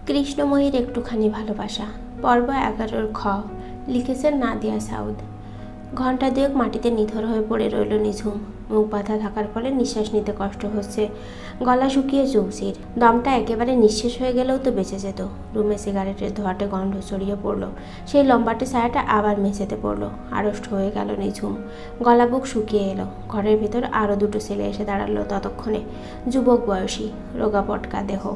কৃষ্ণময়ীর একটুখানি ভালোবাসা, পর্ব 11 খ। লিখেছেন নাদিয়া সাউদ। ঘণ্টা দুয়েক মাটিতে নিথর হয়ে পড়ে রইল নিঝুম। মুখ বাঁধা থাকার ফলে নিঃশ্বাস নিতে কষ্ট হচ্ছে। গলা শুকিয়ে চৌচির, দমটা একেবারে নিঃশেষ হয়ে গেলেও তো বেঁচে যেত। রুমে সিগারেটের ধোঁয়াটে গন্ধ ছড়িয়ে পড়ল। সেই লম্বাটে ছায়াটা আবার মেঝেতে পড়ল। আড়ষ্ট হয়ে গেল নিঝুম। গলা বুক শুকিয়ে এলো। ঘরের ভেতর আরও দুটো ছেলে এসে দাঁড়ালো ততক্ষণে। যুবক বয়সী, রোগা পটকা দেহ,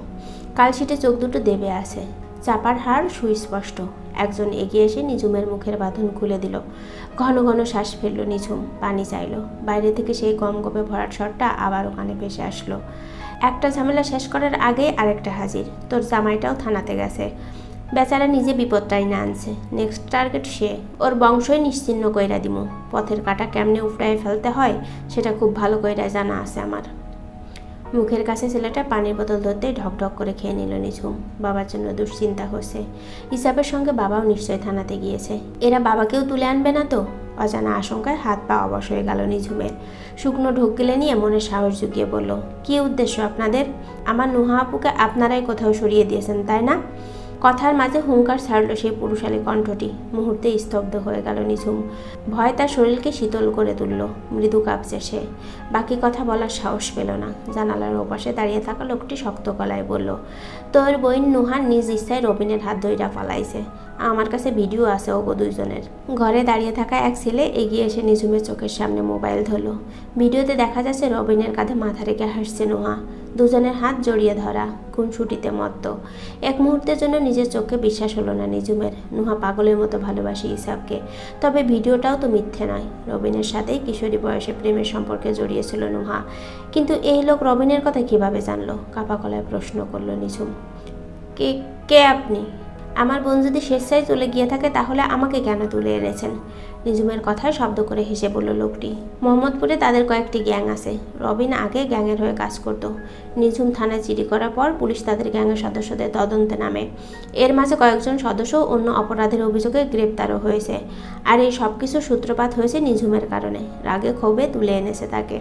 কালশিটে চোখ দুটো দেবে আছে, চাপার হাড় সুস্পষ্ট। একজন এগিয়ে এসে নিঝুমের মুখের বাঁধন খুলে দিল। ঘন ঘন শ্বাস ফেলল নিঝুম, পানি চাইল। বাইরে থেকে সেই গমগমে ভরাট স্বরটা আবারও কানে ভেসে আসলো। একটা ঝামেলা শেষ করার আগে আরেকটা হাজির। তোর জামাইটাও থানাতে গেছে। বেচারা নিজে বিপদটাই না আনছে। নেক্সট টার্গেট সে। ওর বংশই নিশ্চিহ্ন কইরা দিমু। পথের কাটা কেমনে উফড়ায় ফেলতে হয় সেটা খুব ভালো কইরা জানা আছে আমার। মুখের কাছে ছেলেটা পানির বোতল ধরতেই ঢকঢক করে খেয়ে নিল নিঝুম। বাবার জন্য দুশ্চিন্তা হচ্ছে। ইসাবের সঙ্গে বাবাও নিশ্চয় থানাতে গিয়েছে। এরা বাবাকেও তুলে আনবে না তো? অজানা আশঙ্কায় হাত পা অবশ হয়ে গেল নিঝুমের। শুকনো ঢোক গিলে নিয়ে মনে সাহস জুগিয়ে বলল, কী উদ্দেশ্য আপনাদের? আমার নুহা আপুকে আপনারাই কোথাও সরিয়ে দিয়েছেন, তাই না? কথার মাঝে হুঙ্কার ছাড়ল সেই পুরুষালী কণ্ঠটি। মুহূর্তে স্তব্ধ হয়ে গেল নিঝুম। ভয় তার শরীরকে শীতল করে তুলল। মৃদু কাঁপছে সে। বাকি কথা বলার সাহস পেল না। জানালার ওপাশে দাঁড়িয়ে থাকা লোকটি শক্ত গলায় বলল, তোর বইন নুহার নিজ ইচ্ছায় রবিনের হাত ধইরা পালাইছে। আমার কাছে ভিডিও আছে ওগো দুইজনের। ঘরে দাঁড়িয়ে থাকা এক ছেলে এগিয়ে এসে নিঝুমের চোখের সামনে মোবাইল ধরল। ভিডিওতে দেখা যাচ্ছে রবিনের কাঁধে মাথা রেখে হাসছে নুহা। দুজনের হাত জড়িয়ে ধরা, খুনসুটিতে মত্ত। এক মুহূর্তের জন্য নিজের চোখে বিশ্বাস হলো না নিঝুমের। নুহা পাগলের মতো ভালোবাসি ইসাবকে। তবে ভিডিওটাও তো মিথ্যে নয়। রবিনের সাথেই কিশোরী বয়সে প্রেমের সম্পর্কে জড়িয়েছিল নুহা। কিন্তু এই লোক রবিনের কথা কিভাবে জানলো? কাপা গলায় প্রশ্ন করল নিঝুম। কে কে আপনি? আমার বোন যদি স্বেচ্ছায় চলে গিয়ে থাকে তাহলে আমাকে কেন তুলে এনেছেন? নিঝুমের কথায় শব্দ করে হেসে বলল লোকটি। মোহাম্মদপুরে তাদের কয়েকটি গ্যাং আছে। রবিন আগে গ্যাংয়ের হয়ে কাজ করত। নিঝুম থানায় চিঠি করার পর পুলিশ তাদের গ্যাংয়ের সদস্যদের তদন্তে নামে। এর মাঝে কয়েকজন সদস্য অন্য অপরাধের অভিযোগে গ্রেপ্তারও হয়েছে। আর এই সব কিছুর সূত্রপাত হয়েছে নিঝুমের কারণে। রাগে ক্ষোভে তুলে এনেছে তাকে।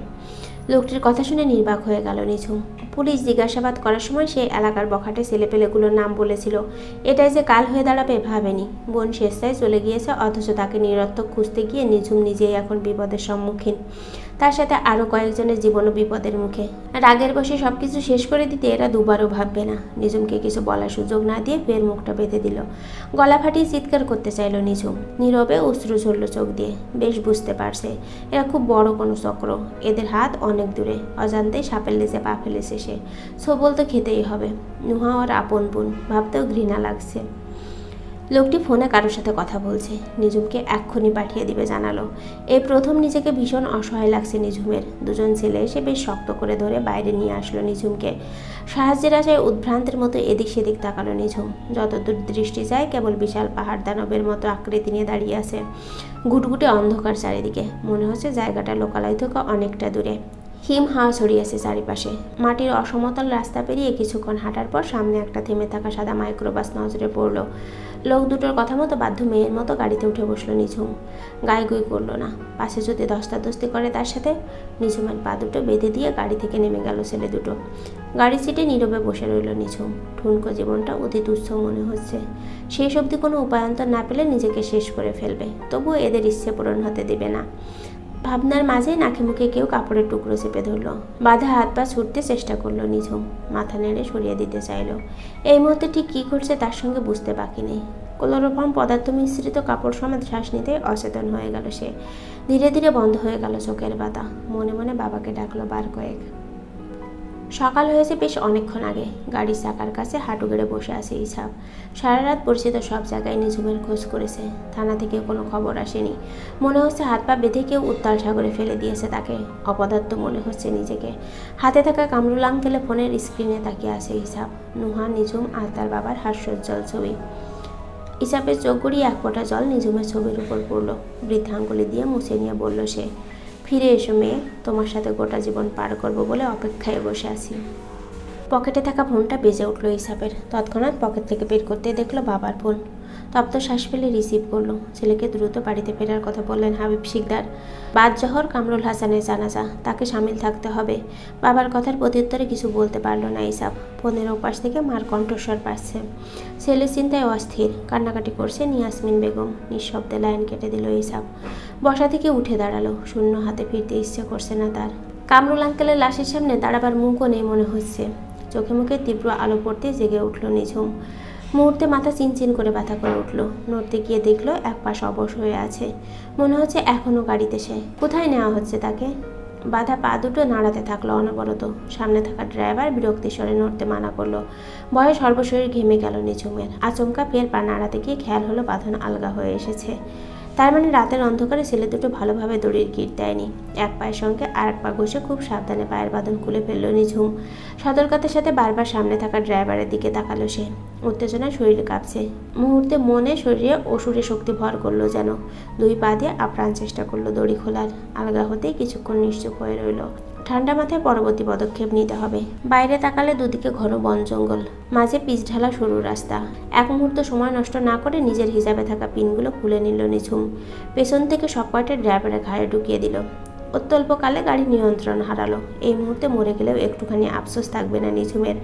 লোকটির কথা শুনে নির্বাক হয়ে গেল নিঝুম। পুলিশ জিজ্ঞাসাবাদ করার সময় সেই এলাকার বখাটে ছেলেপেলেগুলোর নাম বলেছিল। এটাই যে কাল হয়ে দাঁড়াবে ভাবেনি। বোন স্বেচ্ছায় চলে গিয়েছে, অথচ তাকে নিরর্থক খুঁজতে গিয়ে নিঝুম নিজেই এখন বিপদের সম্মুখীন। তার সাথে আরও কয়েকজনের জীবনও বিপদের মুখে। রাগের বসে সব কিছু শেষ করে দিতে এরা দুবারও ভাববে না। নিঝুমকে কিছু বলার সুযোগ না দিয়ে ফের মুখটা বেঁধে দিল। গলা ফাটিয়ে চিৎকার করতে চাইল নিঝুম। নীরবে অশ্রু ঝরল চোখ দিয়ে। বেশ বুঝতে পারছে এরা খুব বড় কোনো চক্র। এদের হাত অনেক দূরে। অজান্তেই সাপের লেজে পা ফেলেছে সে। সবল তো খেতেই হবে। নুহা ওর আপন বোন, ভাবতেও ঘৃণা লাগছে। লোকটি ফোনে কারোর সাথে কথা বলছে। নিঝুমকে এক্ষুনি পাঠিয়ে দিবে জানালো। এই প্রথম নিজেকে ভীষণ অসহায় লাগছে নিঝুমের। দুজন ছেলে এসে বেশ শক্ত করে ধরে বাইরে নিয়ে আসলো নিঝুমকে। সাহায্যের আশায় উদ্ভ্রান্তের মতো এদিক সেদিক তাকালো নিঝুম। যতদূর দৃষ্টি যায় কেবল বিশাল পাহাড় দানবের মতো আকৃতি নিয়ে দাঁড়িয়ে আছে। গুটগুটে অন্ধকার চারিদিকে। মনে হচ্ছে জায়গাটা লোকালয় থেকে অনেকটা দূরে। হিম হাওয়া ছড়িয়েছে চারিপাশে। মাটির অসমতল রাস্তা পেরিয়ে কিছুক্ষণ হাঁটার পর সামনে একটা থেমে থাকা সাদা মাইক্রোবাস নজরে পড়ল। লোক দুটোর কথা মতো বাধ্য মেয়ের মতো গাড়িতে উঠে বসলো নিঝুম। গায়ে গুই করল না। পাশে যদি ধস্তাধস্তি করে তার সাথে। নিঝুমের পা দুটো বেঁধে দিয়ে গাড়ি থেকে নেমে গেল ছেলে দুটো। গাড়ি সিটে নীরবে বসে রইল নিঝুম। ঠুনকো জীবনটা অতি তুচ্ছ মনে হচ্ছে। সেই অবধি কোনো উপায়ন্তর না পেলে নিজেকে শেষ করে ফেলবে। তবুও এদের ইচ্ছে পূরণ হতে দেবে না। ভাবনার মাঝে নাকে মুখে কেউ কাপড়ের টুকরো চেপে ধরল। বাঁধা হাত পা ছুটতে চেষ্টা করলো নিঝুম। মাথা নেড়ে সরিয়ে দিতে চাইল। এই মুহূর্তে ঠিক কী করছে তার সঙ্গে বুঝতে বাকি নেই। ক্লোরোফর্ম পদার্থ মিশ্রিত কাপড় সমেত শ্বাস নিতে অচেতন হয়ে গেল সে। ধীরে ধীরে বন্ধ হয়ে গেল চোখের পাতা। মনে মনে বাবাকে ডাকলো বার কয়েক। সকাল হয়েছে বেশ অনেকক্ষণ আগে। গাড়ির চাকার কাছে হাঁটু গেড়ে বসে আছে ইসাব। সারা রাত পরিচিত সব জায়গায় নিঝুমের খোঁজ করেছে। থানা থেকে কোনো খবর আসেনি। মনে হচ্ছে হাত পা বেঁধে কেউ উত্তাল সাগরে ফেলে দিয়েছে তাকে। অপদার্থ মনে হচ্ছে নিজেকে। হাতে থাকা কামরুল আঙ্কেলে ফোনের স্ক্রিনে তাকিয়ে আছে ইসাব। নুহা, নিঝুম আর তার বাবার হাস্যোজ্জ্বল ছবি। ইসাবের চোখ গড়িয়ে এক ফোঁটা জল নিঝুমের ছবির উপর পড়ল। বৃদ্ধাঙ্গুলি দিয়ে মুছে নিয়ে বলল সে, ফিরে এসো মেয়ে, তোমার সাথে গোটা জীবন পার করব বলে অপেক্ষায় বসে আছি। পকেটে থাকা ফোনটা বেজে উঠল ইসাবের। তৎক্ষণাৎ পকেট থেকে বের করতে দেখলো বাবার ফোন। তপ্ত শ্বাস ফেলে রিসিভ করলো। ছেলেকে দ্রুত বাড়িতে ফেরার কথা বললেন হাবিব শিকদার। বাদ জহর কামরুল হাসানের জানাজা, তাকে সামিল থাকতে হবে। বাবার কথার প্রত্যুত্তরে কিছু বলতে পারলো না ইসাব। ফোনের ওপাশ থেকে মার কণ্ঠস্বর পাচ্ছে। ছেলের চিন্তায় অস্থির, কান্নাকাটি করছেন ইয়াসমিন বেগম। নিঃশব্দে লাইন কেটে দিল ইসাব। বসা থেকে উঠে দাঁড়ালো। শূন্য হাতে ফিরতে ইচ্ছে করছে না তার। কামরুল আঙ্কেলের লাশের সামনে দাঁড়াবার মুখও নেই মনে হচ্ছে। চোখে মুখে তীব্র আলো পড়তে জেগে উঠল নিঝুম। মুহূর্তে মাথা চিনচিন করে ব্যথা করে উঠল। নড়তে গিয়ে দেখলো এক পাশ অবশ হয়ে আছে। মনে হচ্ছে এখনও গাড়িতে সে। কোথায় নেওয়া হচ্ছে তাকে? বাধা পা দুটো নাড়াতে থাকলো অনবরত। সামনে থাকা ড্রাইভার বিরক্তি স্বরে নড়তে মানা করলো। ভয়ে সর্বশরীর ঘেমে গেল নিঝুমের। আচমকা ফের পা নাড়াতে গিয়ে খেয়াল হলো বাঁধন আলগা হয়ে এসেছে। তার মানে রাতের অন্ধকারে ছেলে দুটো ভালোভাবে দড়ির গিট দেয়নি। এক পায়ের সঙ্গে আর এক পা ঘষে খুব সাবধানে পায়ের বাঁধন খুলে ফেললো নিঝুম। সতর্কতার সাথে বারবার সামনে থাকা ড্রাইভারের দিকে তাকালো সে। উত্তেজনায় শরীর কাঁপছে। মুহূর্তে মনে শরীরে অসুরে শক্তি ভর করলো যেন। দুই পা দিয়ে আপ্রাণ চেষ্টা করলো দড়ি খোলার। আলগা হতেই কিছুক্ষণ নিশ্চুপ হয়ে রইল। ঠান্ডা মাথায় পরবর্তী পদক্ষেপ নিতে হবে। বাইরে তাকালে দুদিকে ঘন বন জঙ্গল, মাঝে পিচ ঢালা সরু রাস্তা। এক মুহূর্ত সময় নষ্ট না করে নিজের হিসাবে থাকা পিনগুলো খুলে নিল নিঝুম। পেছন থেকে সব কয়টা ড্রাইভারের ঘাড়ে ঢুকিয়ে দিল। অত্যল্পকালে গাড়ি নিয়ন্ত্রণ হারালো। এই মুহূর্তে মরে গেলেও একটুখানি আফসোস থাকবে না নিঝুমের।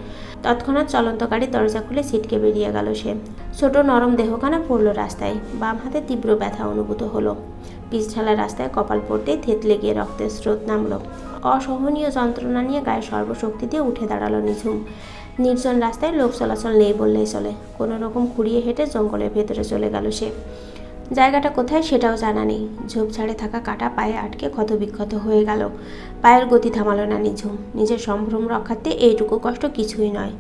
তৎক্ষণাৎ চলন্ত গাড়ির দরজা খুলে ছিটকে বেরিয়ে গেল সে। ছোট নরম দেহখানা পড়ল রাস্তায়। বাম হাতে তীব্র ব্যথা অনুভূত হলো। পিচ ঢালা রাস্তায় কপাল পড়তেই থেতলে গিয়ে রক্তের স্রোত নামল। অসহনীয় যন্ত্রণা নিয়ে গায়ে সর্বশক্তি দিয়ে উঠে দাঁড়ালো নিঝুম। নির্জন রাস্তায় লোক চলাচল নেই বললেই চলে। কোনো রকম খুঁড়িয়ে হেঁটে জঙ্গলের ভেতরে চলে গেল সে। জায়গাটা কোথায় সেটাও জানা নেই। ঝোপঝাড়ে থাকা কাটা পায়ে আটকে ক্ষতবিক্ষত হয়ে গেল। পায়ের গতি থামালো না নিঝুম। নিজের সম্ভ্রম রক্ষার্থে এইটুকু কষ্ট কিছুই নয়।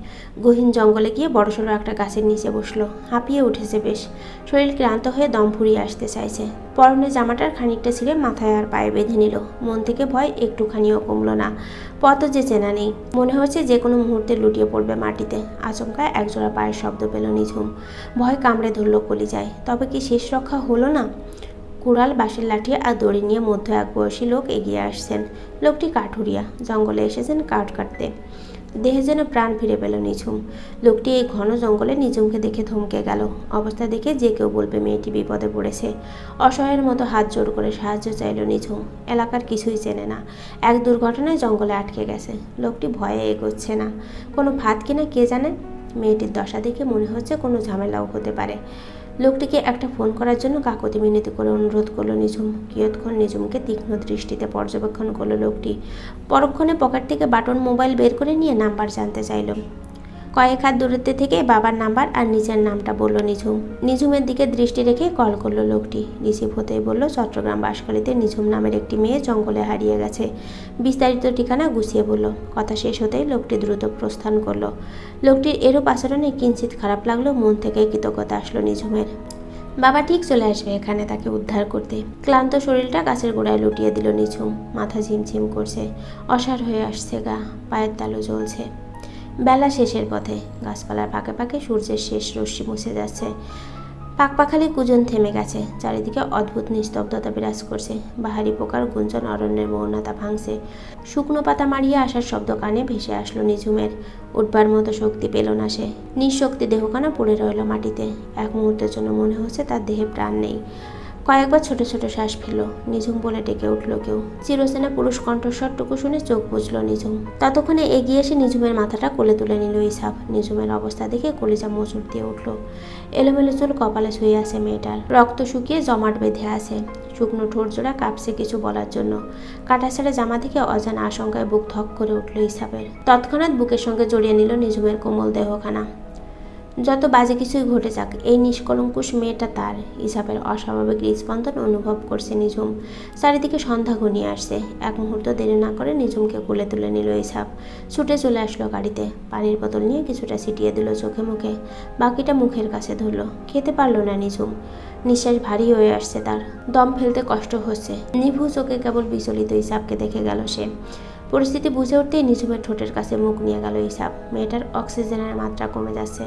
গহীন জঙ্গলে গিয়ে বড়সড় একটা গাছের নিচে বসলো। হাঁপিয়ে উঠেছে বেশ। শরীর ক্লান্ত হয়ে দম ফুরিয়ে আসতে চাইছে। পরনে জামাটার খানিকটা ছিঁড়ে মাথায় আর পায়ে বেঁধে নিল। মন থেকে ভয় একটুখানিও কমলো না। পথও যে চেনা নেই। মনে হচ্ছে যে কোনো মুহূর্তে লুটিয়ে পড়বে মাটিতে। আচমকা একজোড়া পায়ের শব্দ পেল নিঝুম। ভয় কামড়ে ধরল কলিজায়। তবে কি শেষ রক্ষা হলো না? কুড়াল, বাঁশের লাঠি আর দড়ি নিয়ে মধ্য এক বয়সী লোক এগিয়ে আসছেন। লোকটি কাঠুরিয়া। জঙ্গলে এসেছেন কাঠ কাটতে। দেহে যেন প্রাণ ফিরে পেল নিঝুম। লোকটি এই ঘন জঙ্গলে নিঝুমকে দেখে থমকে গেল। অবস্থা দেখে যে কেউ বলবে মেয়েটি বিপদে পড়েছে। অসহায়ের মতো হাত জোড় করে সাহায্য চাইল নিঝুম। এলাকার কিছুই চেনে না। এক দুর্ঘটনায় জঙ্গলে আটকে গেছে। লোকটি ভয়ে এগোচ্ছে না। কোনো ফাঁদ কিনা কে জানে। মেয়েটির দশা দেখে মনে হচ্ছে কোনো ঝামেলাও হতে পারে। লোকটিকে একটা ফোন করার জন্য কাকুতি মিনতি করে অনুরোধ করলো নিঝুম। কিয়ৎক্ষণ নিঝুমকে তীক্ষ্ণ দৃষ্টিতে পর্যবেক্ষণ করলো লোকটি। পরক্ষণে পকেট থেকে বাটন মোবাইল বের করে নিয়ে নাম্বার জানতে চাইল। কয়েক হাত দূরত্ব থেকে বাবার নাম্বার আর নিজের নামটা বলল নিঝুম। নিঝুমের দিকে দৃষ্টি রেখে কল করলো লোকটি। রিসিভ হতেই বলল, চট্টগ্রাম বাঁশখালীতে নিঝুম নামের একটি মেয়ে জঙ্গলে হারিয়ে গেছে। বিস্তারিত ঠিকানা গুছিয়ে বলল। কথা শেষ হতেই লোকটি দ্রুত প্রস্থান করলো। লোকটির এরূপ আচরণে কিঞ্চিত খারাপ লাগলো। মন থেকে কৃতজ্ঞতা আসলো নিঝুমের। বাবা ঠিক চলে আসবে এখানে তাকে উদ্ধার করতে। ক্লান্ত শরীরটা গাছের গোড়ায় লুটিয়ে দিল নিঝুম। মাথা ঝিমঝিম করছে। অসাড় হয়ে আসছে গা। পায়ের তালু জ্বলছে। বেলা শেষের পথে। গাছপালার ফাঁকে ফাঁকে সূর্যের শেষ রশ্মি মুছে যাচ্ছে। পাকপাখালি কুজন থেমে গেছে। চারিদিকে অদ্ভুত নিস্তব্ধতা বিরাজ করছে। বাহারি পোকার গুঞ্জন অরণ্যের মৌনতা ভাঙছে। শুকনো পাতা মারিয়ে আসার শব্দ কানে ভেসে আসলো নিঝুমের। উঠবার মতো শক্তি পেল না সে। নিঃশক্তি দেহখানা পড়ে রইল মাটিতে। এক মুহূর্তের জন্য মনে হচ্ছে তার দেহে প্রাণ নেই। কয়েকবার ছোট ছোট শ্বাস ফেল। নিঝুম বলে ডেকে উঠল কেউ। চিরচেনা পুরুষ কণ্ঠস্বরটুকু শুনে চোখ বুঝল নিঝুম। ততক্ষণে এগিয়ে এসে নিঝুমের মাথাটা কোলে তুলে নিল ইসাব। নিঝুমের অবস্থা দেখে কলিজা মোচড় দিয়ে উঠল। এলোমেলো চুল কপালে শুয়ে আছে মেয়েটার। রক্ত শুকিয়ে জমাট বেঁধে আছে। শুকনো ঠোঁট জোড়া কাঁপছে কিছু বলার জন্য। কাটা ছেড়ে জামা থেকে অজানা আশঙ্কায় বুক ধক করে উঠল ইসাবের। তৎক্ষণাৎ বুকের সঙ্গে জড়িয়ে নিল নিঝুমের কোমল দেহখানা। যত বাজে কিছুই ঘটে যাক, এই নিষ্কলঙ্কুশ মেয়েটা তার। ইসাবের অস্বাভাবিক হৃদস্পন্দন অনুভব করছে নিঝুম। চারিদিকে সন্ধ্যা ঘনিয়ে আসছে। এক মুহূর্ত দেরি না করে নিঝুমকে কোলে তুলে নিল ইসাব। ছুটে চলে আসলো গাড়িতে। পানির বোতল নিয়ে কিছুটা ছিটিয়ে দিল চোখে মুখে। বাকিটা মুখের কাছে ধরল। খেতে পারল না নিঝুম। নিঃশ্বাস ভারী হয়ে আসছে তার। দম ফেলতে কষ্ট হচ্ছে। নিভু চোখে কেবল বিচলিত ইসাবকে দেখে গেল সে। পরিস্থিতি বুঝে উঠতেই নিঝুমের ঠোঁটের কাছে মুখ নিয়ে গেল ইসাব। মেয়েটার অক্সিজেনের মাত্রা কমে যাচ্ছে।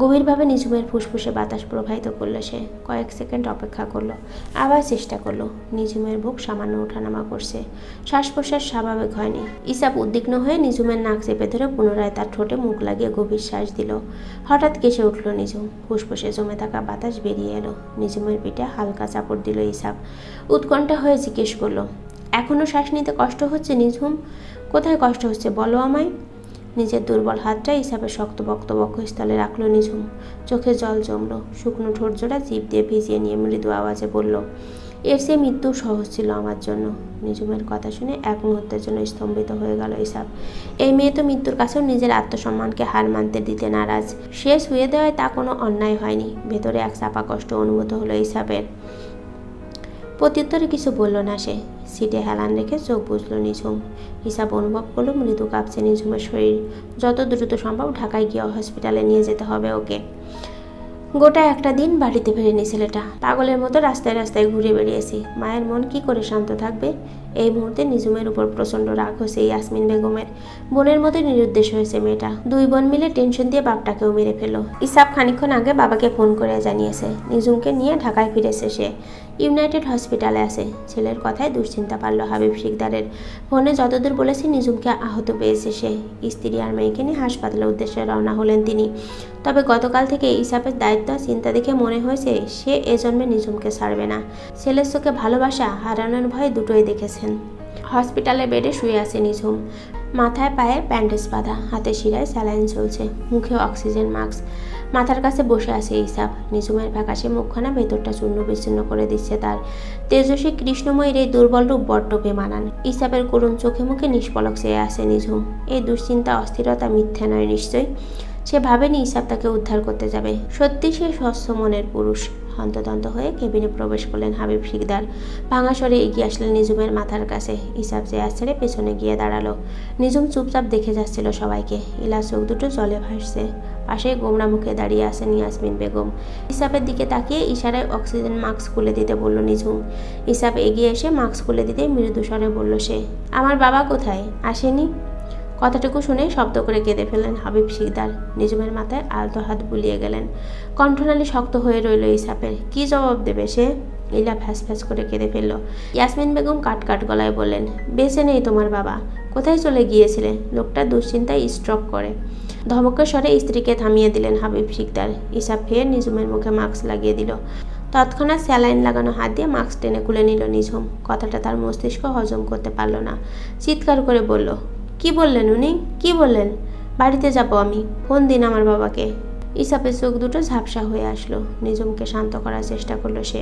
গভীরভাবে নিঝুমের ফুসফুসে বাতাস প্রবাহিত করলো সে। কয়েক সেকেন্ড অপেক্ষা করলো, আবার চেষ্টা করলো। নিঝুমের বুক সামান্য ওঠানামা করছে, শ্বাস প্রশ্বাস স্বাভাবিক হয়নি। ইসাব উদ্বিগ্ন হয়ে নিঝুমের নাক চেপে ধরে পুনরায় তার ঠোঁটে মুখ লাগিয়ে গভীর শ্বাস দিল। হঠাৎ কেসে উঠল নিঝুম। ফুসফুসে জমে থাকা বাতাস বেরিয়ে এলো। নিঝুমের পিঠে হালকা চাপড় দিল ইসাব। উৎকণ্ঠা হয়ে জিজ্ঞেস করলো, এখনও শ্বাস নিতে কষ্ট হচ্ছে নিঝুম? কোথায় কষ্ট হচ্ছে বলো আমায়। নিজের দুর্বল হাতটা ইসাবের শক্তপোক্ত বক্ষস্থলে রাখলো নিঝুম। চোখে জল জমলো। শুকনো ঠোঁট জোড়া জিভ দিয়ে ভিজিয়ে নিয়ে মৃদু আওয়াজে বলল, এর সে মৃত্যু সহজ ছিল আমার জন্য। নিঝুমের কথা শুনে এক মুহূর্তের জন্য স্তম্ভিত হয়ে গেল ইসাব। এই মেয়ে তো মৃত্যুর কাছেও নিজের আত্মসম্মানকে হার মানতে দিতে নারাজ। সে শুয়ে দেওয়ায় তা কোনো অন্যায় হয়নি। ভেতরে এক চাপা কষ্ট অনুভূত হলো ইসাবের। প্রত্যুত্তরে কিছু বলল না সে। সিটে হেলান রেখে চোখ বুঝল নিঝুম। হিসাব অনুভব করলো মৃদু কাঁপছে নিঝুমের শরীর। যত দ্রুত সম্ভব ঢাকায় গিয়ে হসপিটালে নিয়ে যেতে হবে ওকে। গোটা একটা দিন বাড়িতে ফেরেনি ছেলেটা। পাগলের মতো রাস্তায় রাস্তায় ঘুরে বেরিয়েছি। মায়ের মন কি করে শান্ত থাকবে? এই মুহূর্তে নিঝুমের উপর প্রচণ্ড রাগ হয়েছে ইয়াসমিন বেগমের। বোনের মতো নিরুদ্দেশ হয়েছে মেয়েটা। দুই বোন মিলে টেনশন দিয়ে বাপটাকেও মেরে ফেলল। ইসাব খানিকক্ষণ আগে বাবাকে ফোন করে জানিয়েছে নিঝুমকে নিয়ে ঢাকায় ফিরেছে সে। ইউনাইটেড হসপিটালে আছে। ছেলের কথায় দুশ্চিন্তা পারল হাবিব শিকদারের। ফোনে যতদূর বলেছে নিঝুমকে আহত পেয়েছে সে। স্ত্রী আর মেয়েকে নিয়ে হাসপাতালের উদ্দেশ্যে রওনা হলেন তিনি। তবে গতকাল থেকে ইসাবের দায়িত্ব চিন্তা দেখে মনে হয়েছে সে এ জন্মে নিঝুমকে ছাড়বে না। ছেলের চোখে ভালোবাসা হারানোর ভয়ে দুটোই দেখেছেন। হসপিটালের বেডে শুয়ে আছে নিঝুম। মাথায় পায়ে ব্যান্ডেজ বাঁধা, হাতে শিরায় স্যালাইন চলছে, মুখে অক্সিজেন মাস্ক। মাথার কাছে বসে আছে ইসাব। নিঝুমের ফ্যাকাশে মুখখানা ভেতরটা চূর্ণ বিচ্ছিন্ন করে দিচ্ছে তার। তেজস্বী কৃষ্ণময়ীর এই দুর্বল রূপ বড্ড বেমানান। ইসাবের করুণ চোখে মুখে নিষ্পলক চেয়ে আছে নিঝুম। এই দুশ্চিন্তা অস্থিরতা মিথ্যা নয় নিশ্চয়ই। সে ভাবেনি ইসাব তাকে উদ্ধার করতে যাবে। সত্যি সে স্বচ্ছ মনের পুরুষ। হন্তদন্ত হয়ে কেবিনে প্রবেশ করলেন হাবিব শিকদার। ভাঙা স্বরে এগিয়ে আসলেন নিঝুমের মাথার কাছে। ইসাব চেয়ার ছেড়ে পেছনে গিয়ে দাঁড়ালো। নিঝুম চুপচাপ দেখে যাচ্ছিল সবাইকে। ইলার চোখ দুটো জলে ভাসছে। পাশে গোমরা মুখে দাঁড়িয়ে আছেন ইয়াসমিন বেগম। ইসাবের দিকে তাকিয়ে ইশারায় অক্সিজেন মাস্ক খুলে দিতে বলল নিঝুম। ইসাব এগিয়ে এসে মাস্ক খুলে দিতে মৃদু স্বরে বলল সে, আমার বাবা কোথায়? আসেনি? কথাটুকু শুনে শব্দ করে কেঁদে ফেললেন হাবিব শিকদার। নিঝুমের মাথায় আলতো হাত বুলিয়ে গেলেন। কণ্ঠনালী শক্ত হয়ে রইল ইসাবের। কি জবাব দেবে সে? ইলা ফ্যাস ফ্যাস করে কেঁদে ফেলল। ইয়াসমিন বেগম কাট কাট গলায় বললেন, বেঁচে নেই তোমার বাবা। কোথায় চলে গিয়েছিলে? লোকটা দুশ্চিন্তায় স্ট্রোক করে। ধমকের স্বরে স্ত্রীকে থামিয়ে দিলেন হাবিব শিকদার। ইসাব ফের নিঝুমের মুখে মাস্ক লাগিয়ে দিল। তৎক্ষণাৎ স্যালাইন লাগানো হাত দিয়ে মাস্ক টেনে খুলে নিল নিঝুম। কথাটা তার মস্তিষ্ক হজম করতে পারল না। চিৎকার করে বলল, কি বললেন উনি? কি বললেন? বাড়িতে যাব আমি। ফোন দিন আমার বাবাকে। ইসাবের চোখ দুটো ঝাপসা হয়ে আসলো। নিঝুমকে শান্ত করার চেষ্টা করলো সে।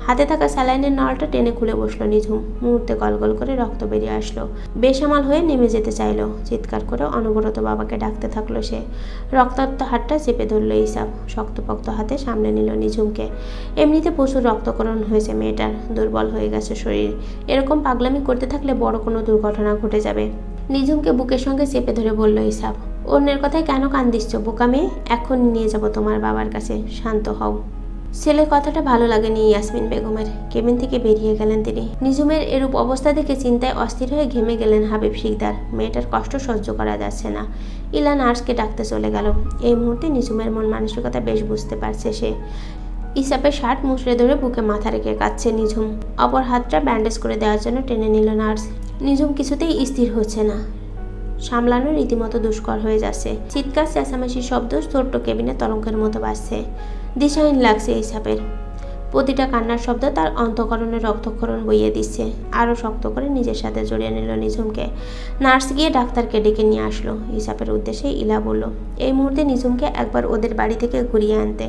হাতে থাকা স্যালাইনের নলটা টেনে খুলে বসলো নিঝুম। মুহূর্তে গলগল করে রক্ত বেরিয়ে আসলো। বেসামাল হয়ে নেমে যেতে চাইলো। চিৎকার করে অনবরত বাবাকে ডাকতে থাকলো সে। রক্তাক্ত হাতটা চেপে ধরলো ইসাব। শক্তপোক্ত হাতে সামনে নিল নিঝুমকে। এমনিতে প্রচুর রক্তক্ষরণ হয়েছে মেয়েটার। দুর্বল হয়ে গেছে শরীর। এরকম পাগলামি করতে থাকলে বড় কোনো দুর্ঘটনা ঘটে যাবে। নিঝুমকে বুকের সঙ্গে চেপে ধরে বলল ইসাব, অন্যের কথায় কেন কান দিচ্ছ বোকা মেয়ে? এখনই নিয়ে যাব তোমার বাবার কাছে। শান্ত হও। ছেলের কথাটা ভালো লাগেনি ইয়াসমিন বেগমের। কেবিন থেকে বেরিয়ে গেলেন তিনি। নিঝুমের এরূপ অবস্থা দেখে চিন্তায় অস্থির হয়ে ঘেমে গেলেন হাবিব শিকদার। মেয়েটার কষ্ট সহ্য করা যাচ্ছে না। ইলা নার্সকে ডাকতে চলে গেল। এই মুহূর্তে নিঝুমের মন মানসিকতা বেশ বুঝতে পারছে সে। ইসাবের শার্ট মুচড়ে ধরে বুকে মাথা রেখে কাঁদছে নিঝুম। অপর হাতটা ব্যান্ডেজ করে দেওয়ার জন্য টেনে নিল নার্স। নিঝুম কিছুতেই স্থির হচ্ছে না। সামলানো রীতিমতো দুষ্কর হয়ে যাচ্ছে। চিৎকার চেঁচামেচির শব্দ ছোট্ট কেবিনে তরঙ্গের মতো বাজছে। দিশাহীন লাগছে ইসাবের। প্রতিটা কান্নার শব্দ তার অন্তঃকরণে রক্তক্ষরণ বইয়ে দিচ্ছে। আরও শক্ত করে নিজের সাথে জড়িয়ে নিল নিঝুমকে। নার্স গিয়ে ডাক্তারকে ডেকে নিয়ে আসলো। ইসাবের উদ্দেশ্যে ইলা বলল, এই মুহূর্তে নিঝুমকে একবার ওদের বাড়ি থেকে ঘুরিয়ে আনতে।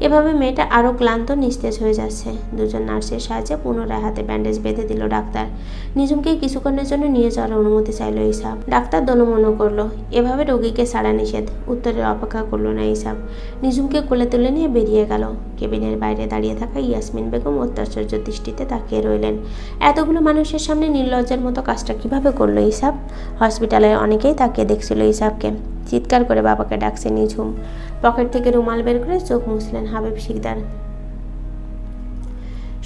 এভাবে মেয়েটা আরও ক্লান্ত নিস্তেজ হয়ে যাচ্ছে। দুজন নার্সের সাহায্যে পুনরায় হাতে ব্যান্ডেজ বেঁধে দিল ডাক্তার। নিঝুমকে কিছুক্ষণের জন্য নিয়ে যাওয়ার অনুমতি চাইল ইসাব। ডাক্তার দনমনো করলো। এভাবে রোগীকে ছাড়া নিষেধ। উত্তরের অপেক্ষা করলো না ইসাব। নিঝুমকে কোলে তুলে নিয়ে বেরিয়ে গেল। কেবিনের বাইরে দাঁড়িয়ে থাকা ইয়াসমিন বেগম অত্যাশ্চর্য দৃষ্টিতে তাকিয়ে রইলেন। এতগুলো মানুষের সামনে নির্লজ্জের মতো কাজটা কিভাবে করলো ইসাব? হসপিটালে অনেকেই তাকিয়ে দেখছিল ইসাবকে। চিৎকার করে বাবাকে ডাকছে নিঝুম। পকেট থেকে রুমাল বের করে চোখ মুছলেন হাবিব শিকদার।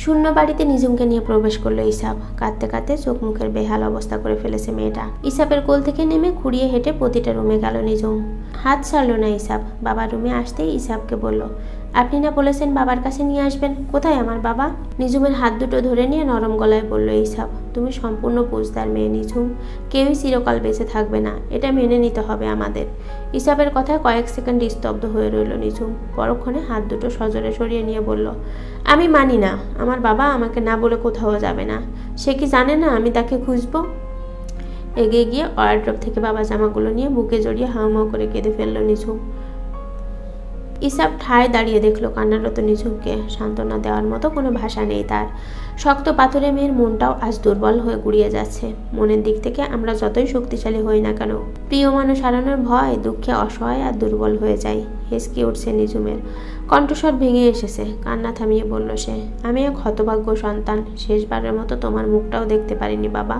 শূন্য বাড়িতে নিজুমকে নিয়ে প্রবেশ করলো ইসাব। কাঁদতে কাঁদতে চোখ মুখের বেহাল অবস্থা করে ফেলেছে মেয়েটা। ইসাবের কোল থেকে নেমে খুঁড়িয়ে হেঁটে প্রতিটা রুমে গেল নিজুম। হাত ছাড়লো না ইসাব। বাবার রুমে আসতেই ইসাবকে বলল, আপনি না বলেছেন বাবার কাছে নিয়ে আসবেন, কোথায় আমার বাবা? নিজুমের হাত দুটো ধরে নিয়ে নরম গলায় বলল ইসাব, তুমি সম্পূর্ণ বুঝদার মেয়ে নিজুম, কেউই চিরকাল বেঁচে থাকবে না, এটা মেনে নিতে হবে আমাদের। ইসাবের কথায় কয়েক সেকেন্ড স্তব্ধ হয়ে রইল নিজুম। পরক্ষণে হাত দুটো সজোরে সরিয়ে নিয়ে বলল, আমি মানি না, আমার বাবা আমাকে না বলে কোথাও যাবে না। সে কি জানে না আমি তাকে খুঁজবো? এগিয়ে গিয়ে ওয়ার্ড্রপ থেকে বাবা জামাগুলো নিয়ে বুকে জড়িয়ে হাউমাউ করে কেঁদে ফেলল নিঝুম। ইসাব ঠায় দাঁড়িয়ে দেখলো কান্নারত নিঝুমকে। সান্ত্বনা দেওয়ার মতো কোনো ভাষা নেই তার। শক্ত পাথরে মেয়ের মনটাও আজ দুর্বল হয়ে গুড়িয়ে যাচ্ছে। মনের দিক থেকে আমরা যতই শক্তিশালী হই না কেন, প্রিয় মানুষ হারানোর ভয় দুঃখে অসহায় আর দুর্বল হয়ে যায়। হেসকে উঠছে নিঝুমের, কণ্ঠস্বর ভেঙে এসেছে। কান্না থামিয়ে বলল সে, আমি এক হতভাগ্য সন্তান, শেষবারের মতো তোমার মুখটাও দেখতে পারিনি বাবা।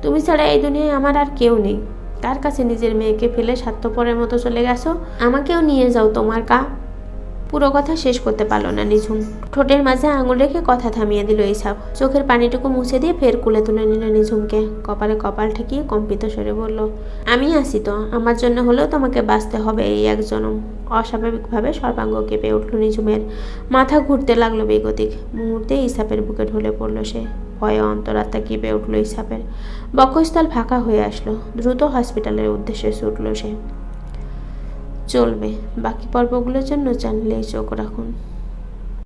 তুমি ছাড়া এই দুনিয়ায় আমার আর কেউ নেই। কার কাছে নিজের মেয়েকে ফেলে স্বার্থপরের মতো চলে গেছো? আমাকেও নিয়ে যাও তোমার পুরো কথা শেষ করতে পারলো না নিঝুম। ঠোঁটের মাঝে আঙুল রেখে কথা থামিয়ে দিল ইসাব। চোখের পানিটুকু মুছে দিয়ে ফের কুলে তুলে নিল নিঝুমকে। কপালে কপাল ঠেকিয়ে কম্পিত স্বরে বলল, আমি আছি তো, আমার জন্য হলেও তোমাকে বাঁচতে হবে এই এক জনম। অস্বাভাবিকভাবে সর্বাঙ্গ কেঁপে উঠল নিঝুমের। মাথা ঘুরতে লাগলো বেগতিক। মুহূর্তে ইসাবের বুকে ঢলে পড়ল সে। ভয়ে অন্তরাত্মা কেঁপে উঠল ইসাবের। বক্ষস্থল ফাঁকা হয়ে আসলো। দ্রুত হসপিটালের উদ্দেশ্যে ছুটল সে। চলবে, বাকি পর্বগুলোর জন্য চ্যানেলেই চোখ রাখুন।